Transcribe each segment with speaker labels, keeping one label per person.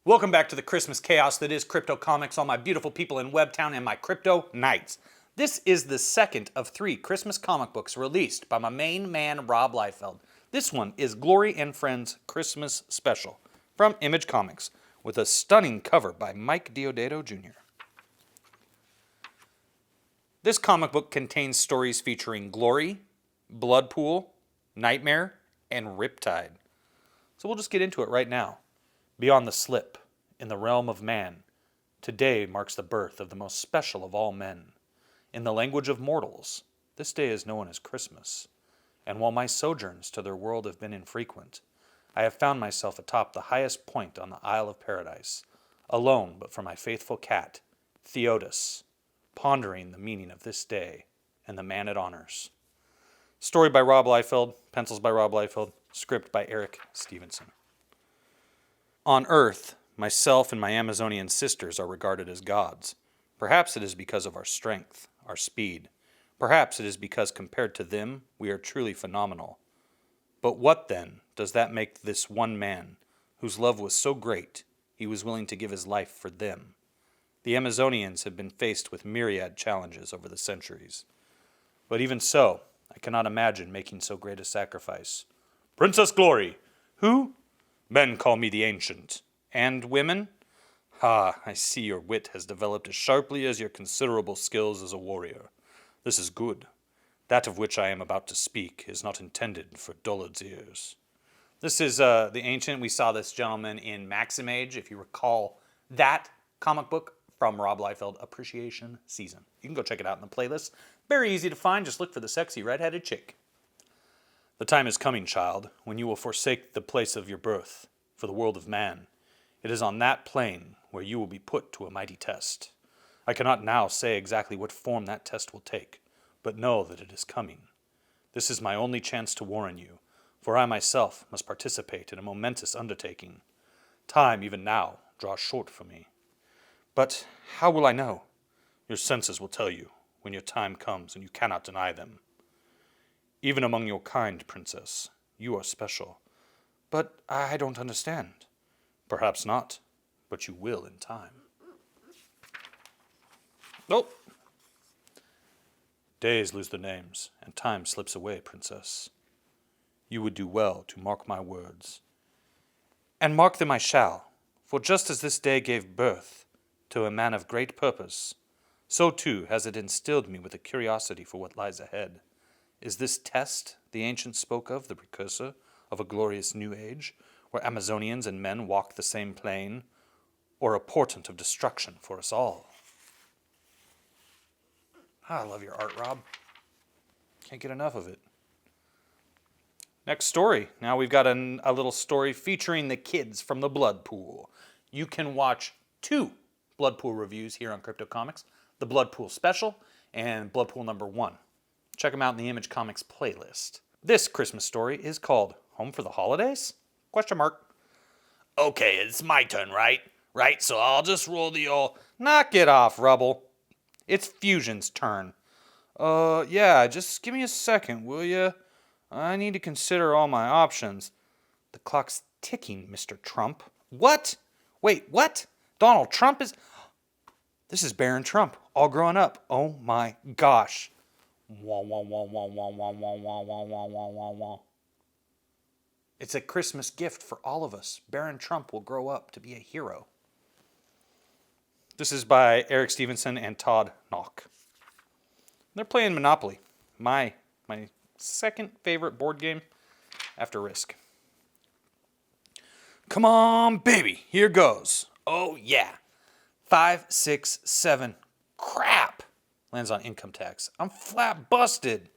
Speaker 1: Welcome back to the Christmas chaos that is Crypto Comics, all my beautiful people in Webtown and my crypto knights. This is the second of 3 Christmas comic books released by my main man, Rob Liefeld. This one is Glory and Friends Christmas Special from Image Comics with a stunning cover by Mike Diodato Jr. This comic book contains stories featuring Glory, Bloodpool, Nightmare, and Riptide. So we'll just get into it right now. Beyond the slip, in the realm of man, today marks the birth of the most special of all men. In the language of mortals, this day is known as Christmas. And while my sojourns to their world have been infrequent, I have found myself atop the highest point on the Isle of Paradise, alone but for my faithful cat, Theodos, pondering the meaning of this day and the man it honors. Story by Rob Liefeld, pencils by Rob Liefeld, script by Eric Stevenson. On Earth, myself and my Amazonian sisters are regarded as gods. Perhaps it is because of our strength, our speed. Perhaps it is because compared to them, we are truly phenomenal. But what then does that make this one man, whose love was so great, he was willing to give his life for them? The Amazonians have been faced with myriad challenges over the centuries. But even so, I cannot imagine making so great a sacrifice. Princess Glory, who? Men call me the Ancient. And women? I see your wit has developed as sharply as your considerable skills as a warrior. This is good. That of which I am about to speak is not intended for dullards' ears. This is the Ancient. We saw this gentleman in Maximage, if you recall that comic book from Rob Liefeld Appreciation Season. You can go check it out in the playlist. Very easy to find. Just look for the sexy red-headed chick. The time is coming, child, when you will forsake the place of your birth for the world of man. It is on that plane where you will be put to a mighty test. I cannot now say exactly what form that test will take, but know that it is coming. This is my only chance to warn you, for I myself must participate in a momentous undertaking. Time, even now, draws short for me. But how will I know? Your senses will tell you when your time comes and you cannot deny them. Even among your kind, princess, you are special. But I don't understand. Perhaps not, but you will in time. Oh! Days lose their names, and time slips away, princess. You would do well to mark my words. And mark them I shall, for just as this day gave birth to a man of great purpose, so too has it instilled me with a curiosity for what lies ahead. Is this test the ancients spoke of the precursor of a glorious new age, where Amazonians and men walk the same plane, or a portent of destruction for us all? I love your art, Rob. Can't get enough of it. Next story. Now we've got a little story featuring the kids from the Bloodpool. You can watch 2 Bloodpool reviews here on Crypto Comics, the Bloodpool Special and Bloodpool number 1. Check them out in the Image Comics playlist. This Christmas story is called Home for the Holidays? Question mark. Okay, it's my turn, right? Right, so I'll just roll the old... Knock it off, Rubble. It's Fusion's turn. Yeah, just give me a second, will ya? I need to consider all my options. The clock's ticking, Mr. Trump. What? Wait, what? Donald Trump is... This is Baron Trump, all grown up. Oh my gosh. Wah, wah, wah, wah, wah, wah, wah, wah, wah, wah, wah, wah, wah. It's a Christmas gift for all of us. Baron Trump will grow up to be a hero. This is by Eric Stevenson and Todd Knock. They're playing Monopoly, my second favorite board game after Risk. Come on, baby, here goes. Oh yeah. 5, 6, 7. Crap. Lands on income tax. I'm flat busted.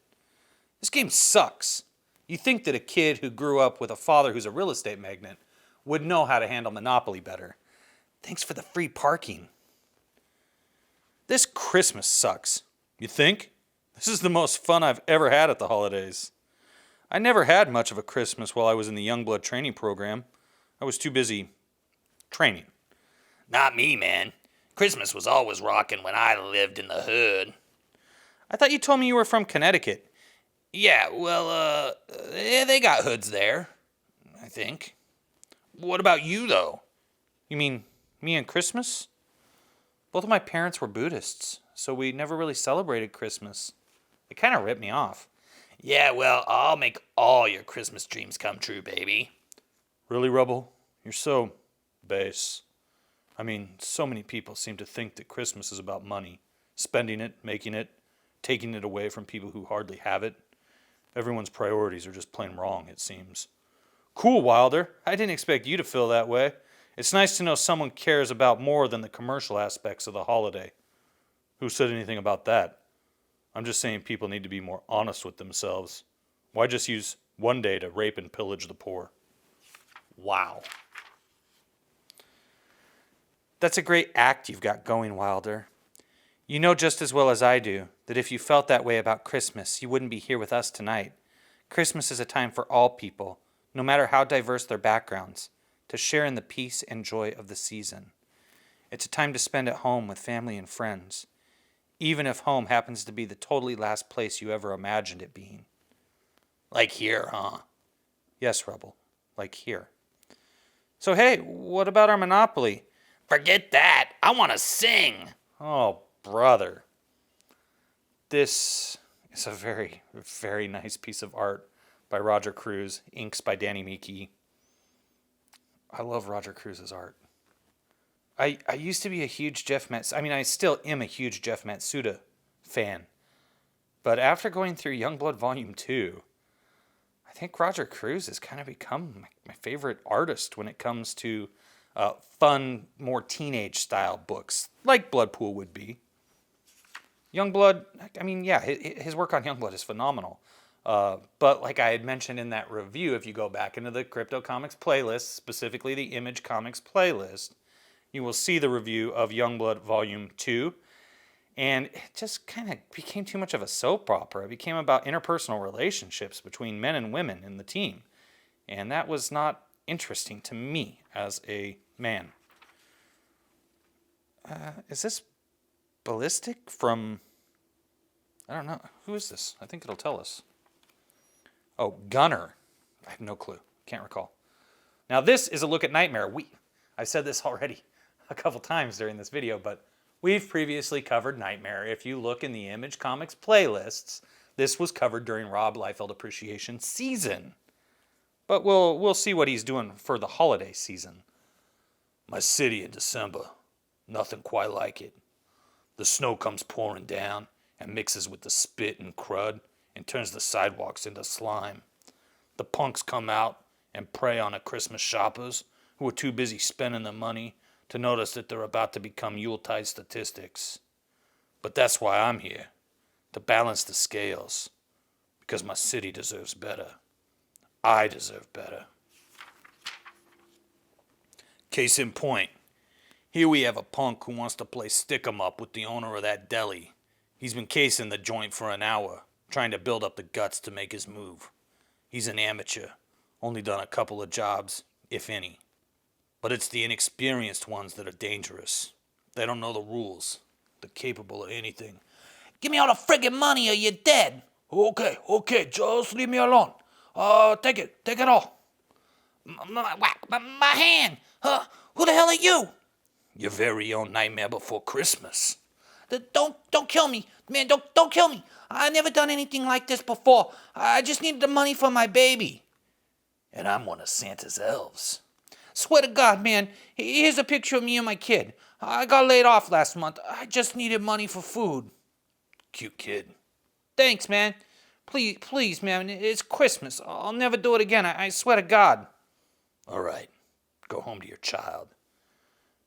Speaker 1: This game sucks. You think that a kid who grew up with a father who's a real estate magnate would know how to handle Monopoly better. Thanks for the free parking. This Christmas sucks. You think? This is the most fun I've ever had at the holidays. I never had much of a Christmas while I was in the Youngblood training program. I was too busy training. Not me, man. Christmas was always rocking when I lived in the hood. I thought you told me you were from Connecticut. Yeah, well, they got hoods there, I think. What about you, though? You mean me and Christmas? Both of my parents were Buddhists, so we never really celebrated Christmas. It kind of ripped me off.
Speaker 2: Yeah, well, I'll make all your Christmas dreams come true, baby.
Speaker 1: Really, Rubble? You're so base. I mean, so many people seem to think that Christmas is about money, spending it, making it, taking it away from people who hardly have it. Everyone's priorities are just plain wrong, it seems. Cool, Wilder. I didn't expect you to feel that way. It's nice to know someone cares about more than the commercial aspects of the holiday. Who said anything about that? I'm just saying people need to be more honest with themselves. Why just use one day to rape and pillage the poor? Wow. That's a great act you've got going, Wilder. You know just as well as I do that if you felt that way about Christmas, you wouldn't be here with us tonight. Christmas is a time for all people, no matter how diverse their backgrounds, to share in the peace and joy of the season. It's a time to spend at home with family and friends, even if home happens to be the totally last place you ever imagined it being.
Speaker 2: Like here, huh?
Speaker 1: Yes, Rebel, like here. So hey, what about our Monopoly?
Speaker 2: Forget that. I want to sing.
Speaker 1: Oh, brother. This is a very, very nice piece of art by Roger Cruz, inks by Danny Miki. I love Roger Cruz's art. I used to be a huge I still am a huge Jeff Matsuda fan. But after going through Youngblood Volume 2, I think Roger Cruz has kind of become my favorite artist when it comes to fun, more teenage-style books, like Bloodpool would be. Youngblood, his work on Youngblood is phenomenal. But like I had mentioned in that review, if you go back into the Crypto Comics playlist, specifically the Image Comics playlist, you will see the review of Youngblood Volume 2. And it just kind of became too much of a soap opera. It became about interpersonal relationships between men and women in the team. And that was not interesting to me as a man. Is this Ballistic from... I don't know. Who is this? I think it'll tell us. Oh, Gunner. I have no clue. Can't recall. Now this is a look at Nightmare. I've said this already a couple times during this video, but we've previously covered Nightmare. If you look in the Image Comics playlists, this was covered during Rob Liefeld Appreciation Season. But we'll see what he's doing for the holiday season.
Speaker 2: My city in December. Nothing quite like it. The snow comes pouring down and mixes with the spit and crud and turns the sidewalks into slime. The punks come out and prey on the Christmas shoppers who are too busy spending their money to notice that they're about to become Yuletide statistics. But that's why I'm here, to balance the scales, because my city deserves better. I deserve better. Case in point, here we have a punk who wants to play stick-em-up with the owner of that deli. He's been casing the joint for an hour, trying to build up the guts to make his move. He's an amateur, only done a couple of jobs, if any. But it's the inexperienced ones that are dangerous. They don't know the rules. They're capable of anything. Give me all the friggin' money or you're dead. Okay, just leave me alone. Take it all. My hand. Who the hell are you? Your very own Nightmare Before Christmas. Don't kill me, man. Don't kill me. I never done anything like this before. I just needed the money for my baby. And I'm one of Santa's elves. Swear to God, man. Here's a picture of me and my kid. I got laid off last month. I just needed money for food. Cute kid. Thanks, man. Please, man. It's Christmas. I'll never do it again. I swear to God. All right. Go home to your child.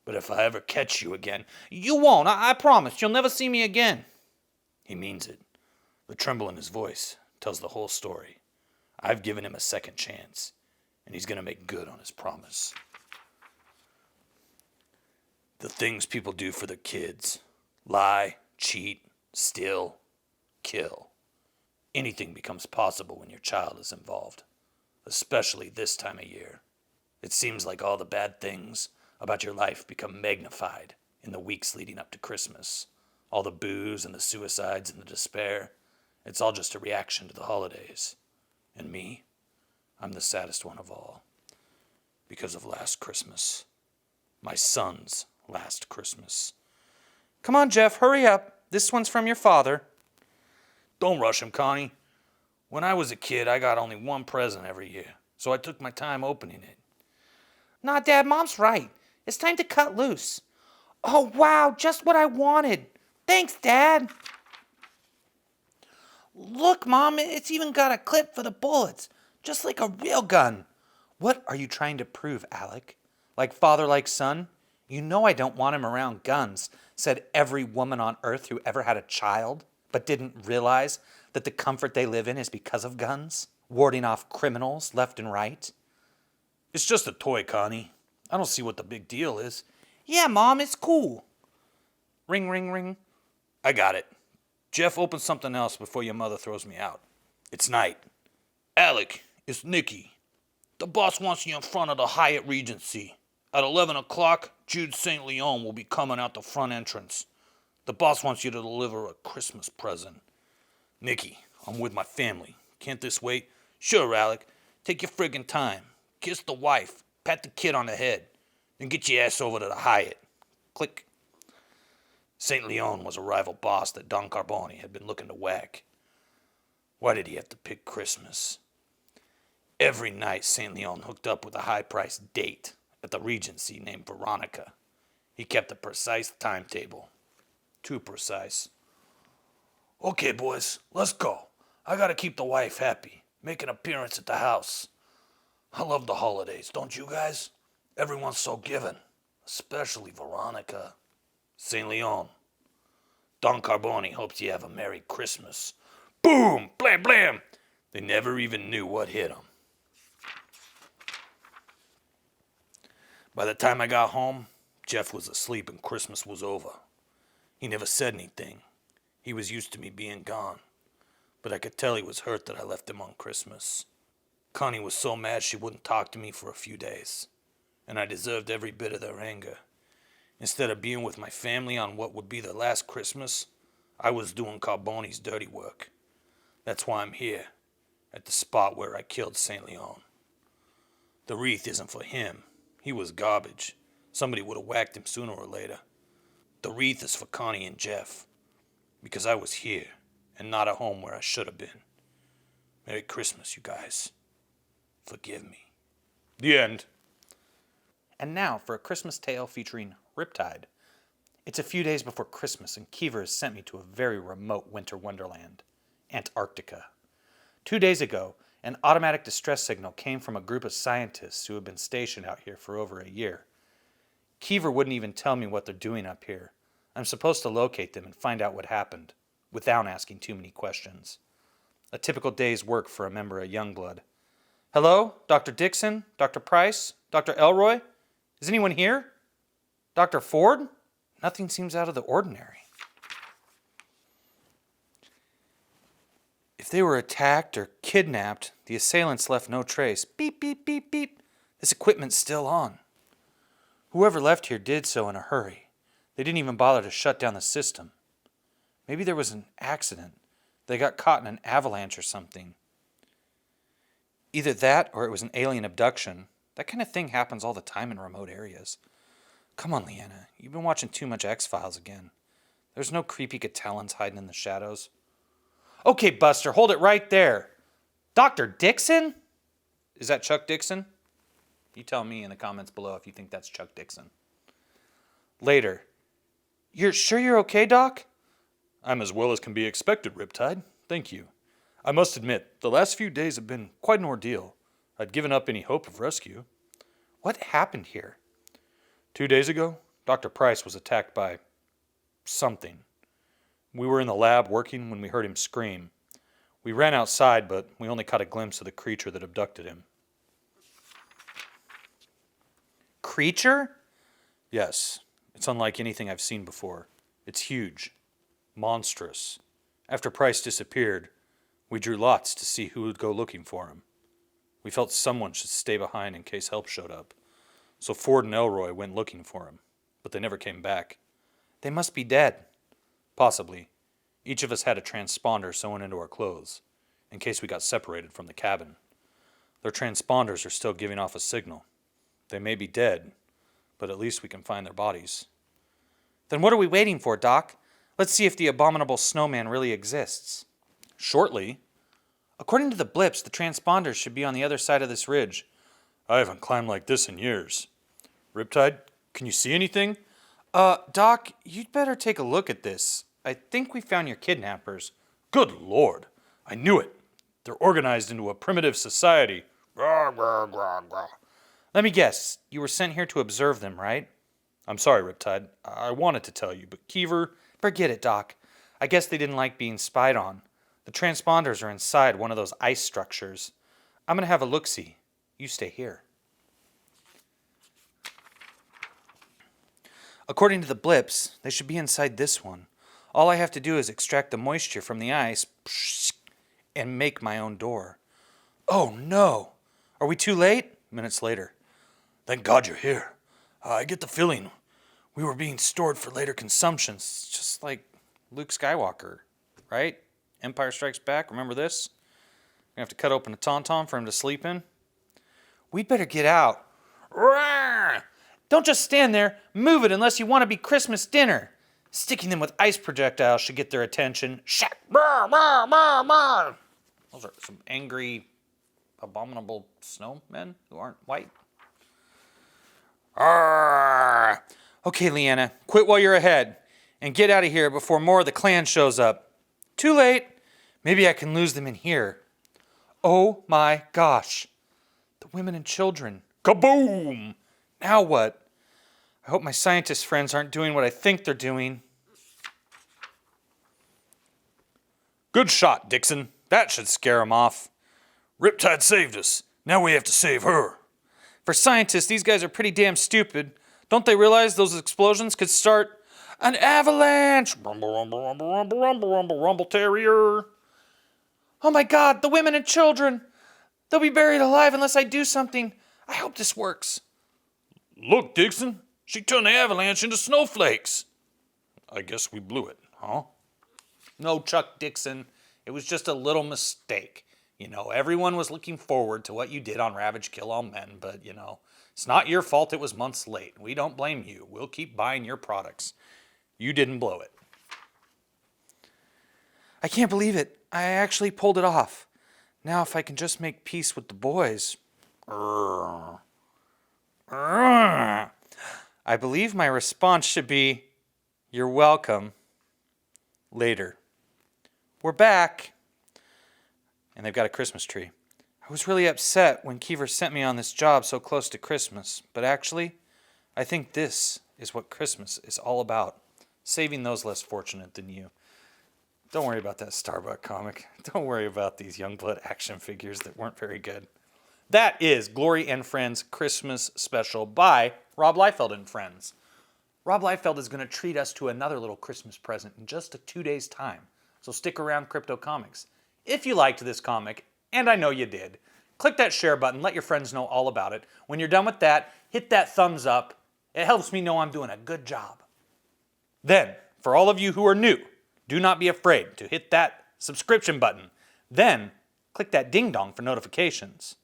Speaker 2: But if I ever catch you again... You won't. I promise. You'll never see me again. He means it. The tremble in his voice tells the whole story. I've given him a second chance, and he's going to make good on his promise. The things people do for their kids. Lie, cheat, steal, kill. Anything becomes possible when your child is involved, especially this time of year. It seems like all the bad things about your life become magnified in the weeks leading up to Christmas. All the booze and the suicides and the despair. It's all just a reaction to the holidays. And me, I'm the saddest one of all. Because of last Christmas. My son's last Christmas.
Speaker 1: Come on, Jeff, hurry up. This one's from your father.
Speaker 2: Don't rush him, Connie. When I was a kid, I got only one present every year, so I took my time opening it.
Speaker 1: Nah, Dad, Mom's right. It's time to cut loose. Oh, wow, just what I wanted. Thanks, Dad. Look, Mom, it's even got a clip for the bullets, just like a real gun. What are you trying to prove, Alec? Like father, like son? You know I don't want him around guns, said every woman on earth who ever had a child, but didn't realize that the comfort they live in is because of guns, warding off criminals left and right.
Speaker 2: It's just a toy, Connie. I don't see what the big deal is.
Speaker 1: Yeah, Mom, it's cool. Ring, ring, ring.
Speaker 2: I got it. Jeff, open something else before your mother throws me out. It's night. Alec, it's Nicky. The boss wants you in front of the Hyatt Regency. At 11 o'clock, Jude St. Leon will be coming out the front entrance. The boss wants you to deliver a Christmas present. Nicky, I'm with my family. Can't this wait? Sure, Alec. Take your friggin' time. Kiss the wife. Pat the kid on the head. Then get your ass over to the Hyatt. Click. St. Leon was a rival boss that Don Carboni had been looking to whack. Why did he have to pick Christmas? Every night, St. Leon hooked up with a high-priced date at the Regency named Veronica. He kept a precise timetable. Too precise. Okay, boys, let's go. I gotta keep the wife happy. Make an appearance at the house. I love the holidays, don't you guys? Everyone's so giving. Especially Veronica. St. Leon. Don Carboni hopes you have a Merry Christmas. Boom! Blam, blam! They never even knew what hit them. By the time I got home, Jeff was asleep and Christmas was over. He never said anything. He was used to me being gone. But I could tell he was hurt that I left him on Christmas. Connie was so mad she wouldn't talk to me for a few days. And I deserved every bit of their anger. Instead of being with my family on what would be their last Christmas, I was doing Carboni's dirty work. That's why I'm here, at the spot where I killed St. Leon. The wreath isn't for him. He was garbage. Somebody would have whacked him sooner or later. The wreath is for Connie and Jeff, because I was here and not at home where I should have been. Merry Christmas, you guys. Forgive me. The end.
Speaker 1: And now for a Christmas tale featuring Riptide. It's a few days before Christmas, and Kiever has sent me to a very remote winter wonderland, Antarctica. 2 days ago, an automatic distress signal came from a group of scientists who have been stationed out here for over a year. Kiever wouldn't even tell me what they're doing up here. I'm supposed to locate them and find out what happened, without asking too many questions. A typical day's work for a member of Youngblood. Hello? Dr. Dixon? Dr. Price? Dr. Elroy? Is anyone here? Dr. Ford? Nothing seems out of the ordinary. If they were attacked or kidnapped, the assailants left no trace. Beep, beep, beep, beep. This equipment's still on. Whoever left here did so in a hurry. They didn't even bother to shut down the system. Maybe there was an accident. They got caught in an avalanche or something. Either that or it was an alien abduction. That kind of thing happens all the time in remote areas. Come on, Leanna. You've been watching too much X-Files again. There's no creepy Catalans hiding in the shadows. Okay, Buster, hold it right there. Dr. Dixon? Is that Chuck Dixon? You tell me in the comments below if you think that's Chuck Dixon. Later. You're sure you're okay, Doc?
Speaker 2: I'm as well as can be expected, Riptide. Thank you. I must admit, the last few days have been quite an ordeal. I'd given up any hope of rescue.
Speaker 1: What happened here?
Speaker 2: 2 days ago, Dr. Price was attacked by something. We were in the lab working when we heard him scream. We ran outside, but we only caught a glimpse of the creature that abducted him.
Speaker 1: Creature?
Speaker 2: Yes, it's unlike anything I've seen before. It's huge, monstrous. After Price disappeared, we drew lots to see who would go looking for him. We felt someone should stay behind in case help showed up. So Ford and Elroy went looking for him, but they never came back.
Speaker 1: They must be dead.
Speaker 2: Possibly. Each of us had a transponder sewn into our clothes, in case we got separated from the cabin. Their transponders are still giving off a signal. They may be dead,
Speaker 1: but at least we can find their bodies. Then what are we waiting for, Doc? Let's see if the abominable snowman really exists. Shortly. According to the blips, the transponders should be on the other side of this ridge. I haven't climbed like this in years. Riptide, can you see anything? Doc, you'd better take a look at this. I think we found your kidnappers. Good Lord. I knew it. They're organized into a primitive society. Grah, grah, grah, grah. Let me guess. You were sent here to observe them, right? I'm sorry, Riptide. I wanted to tell you, but Kiever... Forget it, Doc. I guess they didn't like being spied on. The transponders are inside one of those ice structures. I'm going to have a look-see. You stay here. According to the blips, they should be inside this one. All I have to do is extract the moisture from the ice and make my own door. Oh, no. Are we too late? Minutes later. Thank God you're here. I get the feeling we were being stored for later consumption, just like Luke Skywalker, right? Empire Strikes Back, remember this? We're going to have to cut open a tauntaun for him to sleep in. We'd better get out. Rawr! Don't just stand there. Move it unless you want to be Christmas dinner. Sticking them with ice projectiles should get their attention. Shack! Those are some angry, abominable snowmen who aren't white. Arrgh. Okay, Leanna, quit while you're ahead. And get out of here before more of the clan shows up. Too late. Maybe I can lose them in here. Oh my gosh. The women and children. Kaboom! Now what? I hope my scientist friends aren't doing what I think they're doing. Good shot, Dixon. That should scare them off. Riptide saved us. Now we have to save her. For scientists, these guys are pretty damn stupid. Don't they realize those explosions could start an avalanche? Rumble, rumble, rumble, rumble, rumble, rumble, rumble, terrier. Oh my God, the women and children. They'll be buried alive unless I do something. I hope this works. Look, Dixon. She turned the avalanche into snowflakes. I guess we blew it, huh? No, Chuck Dixon. It was just a little mistake. You know, everyone was looking forward to what you did on Ravage Kill All Men, but, you know, it's not your fault it was months late. We don't blame you. We'll keep buying your products. You didn't blow it. I can't believe it. I actually pulled it off. Now if I can just make peace with the boys. I believe my response should be, you're welcome. Later. We're back. And they've got a Christmas tree. I was really upset when Kiever sent me on this job so close to Christmas. But actually, I think this is what Christmas is all about. Saving those less fortunate than you. Don't worry about that Starbuck comic. Don't worry about these Youngblood action figures that weren't very good. That is Glory and Friends Christmas Special by Rob Liefeld and Friends. Rob Liefeld is going to treat us to another little Christmas present in just 2 days' time. So stick around, Crypto Comics. If you liked this comic, and I know you did, click that share button, let your friends know all about it. When you're done with that, hit that thumbs up. It helps me know I'm doing a good job. Then, for all of you who are new, do not be afraid to hit that subscription button. Then, click that ding dong for notifications.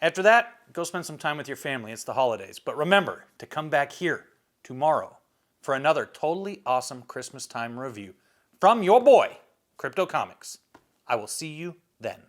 Speaker 1: After that, go spend some time with your family. It's the holidays. But remember to come back here tomorrow for another totally awesome Christmas time review from your boy, Crypto Comics. I will see you then.